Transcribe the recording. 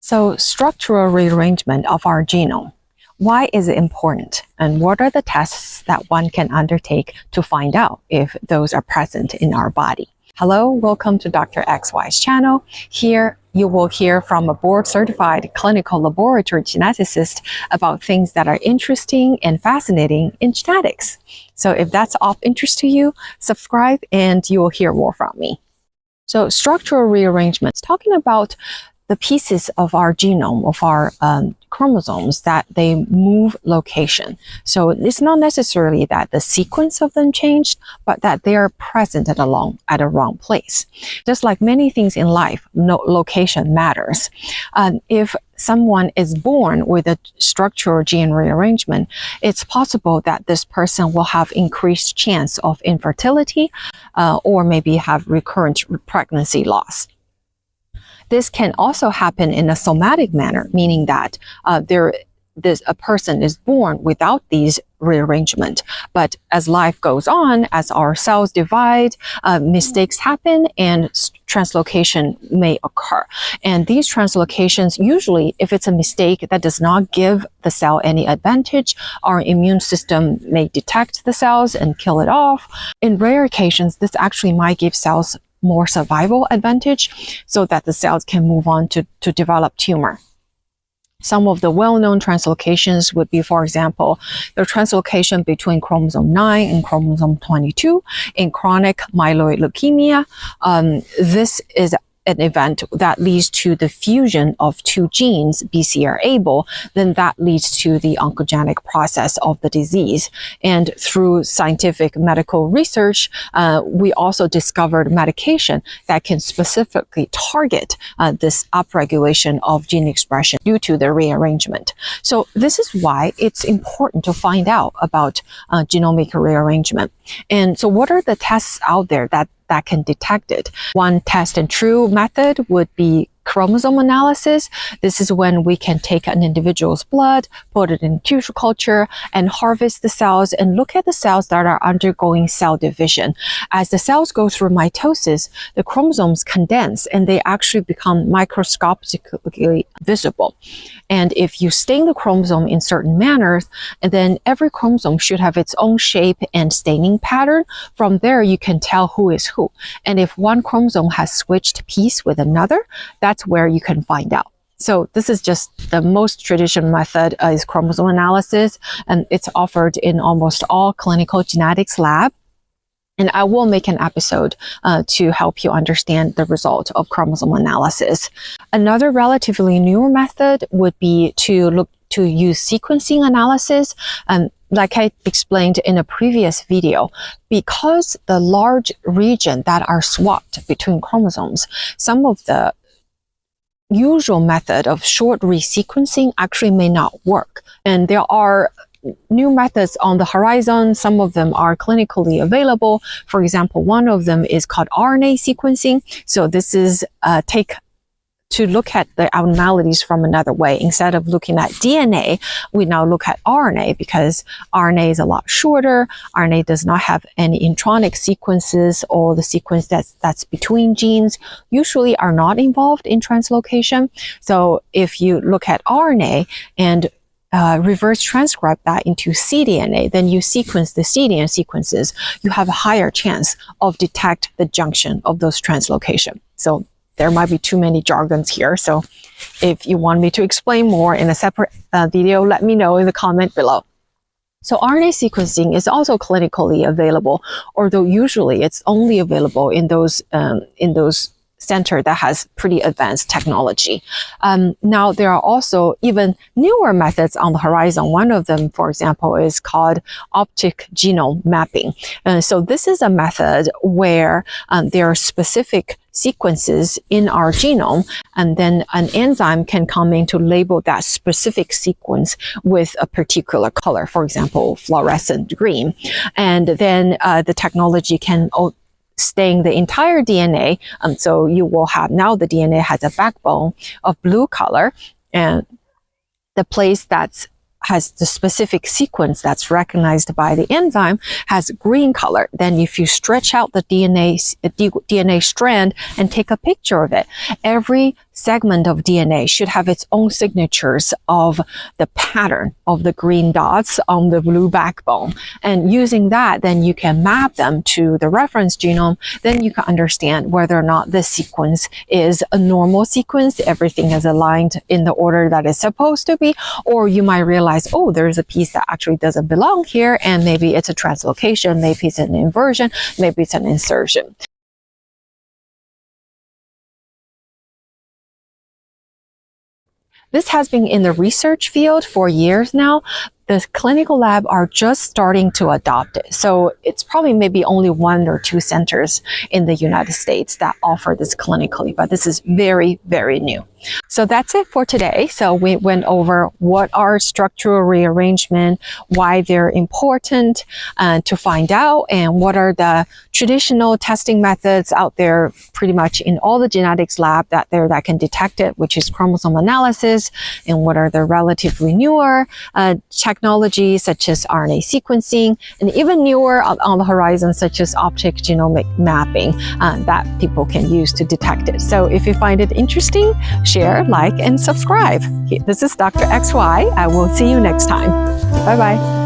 So, structural rearrangement of our genome. Why is it important? And what are the tests that one can undertake to find out if those are present in our body? Hello, welcome to Dr. XY's channel. Here you will hear from a board-certified clinical laboratory geneticist about things that are interesting and fascinating in genetics. So if that's of interest to you, subscribe and you will hear more from me. So structural rearrangements, talking about the pieces of our genome, of our chromosomes, that they move location. So it's not necessarily that the sequence of them changed, but that they are present at a wrong place. Just like many things in life, no location matters. If someone is born with a structural gene rearrangement, it's possible that this person will have increased chance of infertility or maybe have recurrent pregnancy loss. This can also happen in a somatic manner, meaning that a person is born without these rearrangement. But as life goes on, as our cells divide, mistakes happen and translocation may occur. And these translocations, usually if it's a mistake that does not give the cell any advantage, our immune system may detect the cells and kill it off. In rare occasions, this actually might give cells more survival advantage so that the cells can move on to develop tumor. Some of the well-known translocations would be, for example, the translocation between chromosome 9 and chromosome 22 in chronic myeloid leukemia. This is an event that leads to the fusion of two genes, BCR-ABL, then that leads to the oncogenic process of the disease. And through scientific medical research, we also discovered medication that can specifically target this upregulation of gene expression due to the rearrangement. So this is why it's important to find out about genomic rearrangement. And so what are the tests out there that can detect it? One test and true method would be chromosome analysis. This is when we can take an individual's blood, put it in tissue culture, and harvest the cells and look at the cells that are undergoing cell division. As the cells go through mitosis, the chromosomes condense and they actually become microscopically visible. And if you stain the chromosome in certain manners, then every chromosome should have its own shape and staining pattern. From there, you can tell who is who. And if one chromosome has switched piece with another, that's where you can find out. So this is just the most traditional method is chromosome analysis, and it's offered in almost all clinical genetics lab. And I will make an episode to help you understand the result of chromosome analysis. Another relatively newer method would be to use sequencing analysis. Like I explained in a previous video, because the large region that are swapped between chromosomes, some of the usual method of short resequencing actually may not work. And there are new methods on the horizon. Some of them are clinically available. For example, one of them is called RNA sequencing. So this is to look at the abnormalities from another way. Instead of looking at DNA, we now look at RNA because RNA is a lot shorter. RNA does not have any intronic sequences, or the sequence that's between genes usually are not involved in translocation. So if you look at RNA and reverse transcribe that into cDNA, then you sequence the cDNA sequences, you have a higher chance of detect the junction of those translocation. So there might be too many jargons here. So if you want me to explain more in a separate video, let me know in the comment below. So RNA sequencing is also clinically available, although usually it's only available in those center that has pretty advanced technology. Now, there are also even newer methods on the horizon. One of them, for example, is called Optic genome mapping. So this is a method where there are specific sequences in our genome, and then an enzyme can come in to label that specific sequence with a particular color, for example, fluorescent green. And then the technology can stain the entire DNA. So you will have, now the DNA has a backbone of blue color, and the place that's has the specific sequence that's recognized by the enzyme has green color. Then if you stretch out the DNA strand and take a picture of it, every segment of DNA should have its own signatures of the pattern of the green dots on the blue backbone. And using that, then you can map them to the reference genome. Then you can understand whether or not this sequence is a normal sequence, everything is aligned in the order that it's supposed to be, or you might realize, oh, there's a piece that actually doesn't belong here, and maybe it's a translocation, maybe it's an inversion, maybe it's an insertion. This has been in the research field for years now. The clinical lab are just starting to adopt it. So it's probably maybe only 1 or 2 centers in the United States that offer this clinically, but this is very, very new. So that's it for today. So we went over what are structural rearrangement, why they're important to find out, and what are the traditional testing methods out there pretty much in all the genetics lab that can detect it, which is chromosome analysis, and what are the relatively newer technologies such as RNA sequencing, and even newer on the horizon such as optic genomic mapping that people can use to detect it. So if you find it interesting, share, like, and subscribe. This is Dr. XY. I will see you next time. Bye-bye.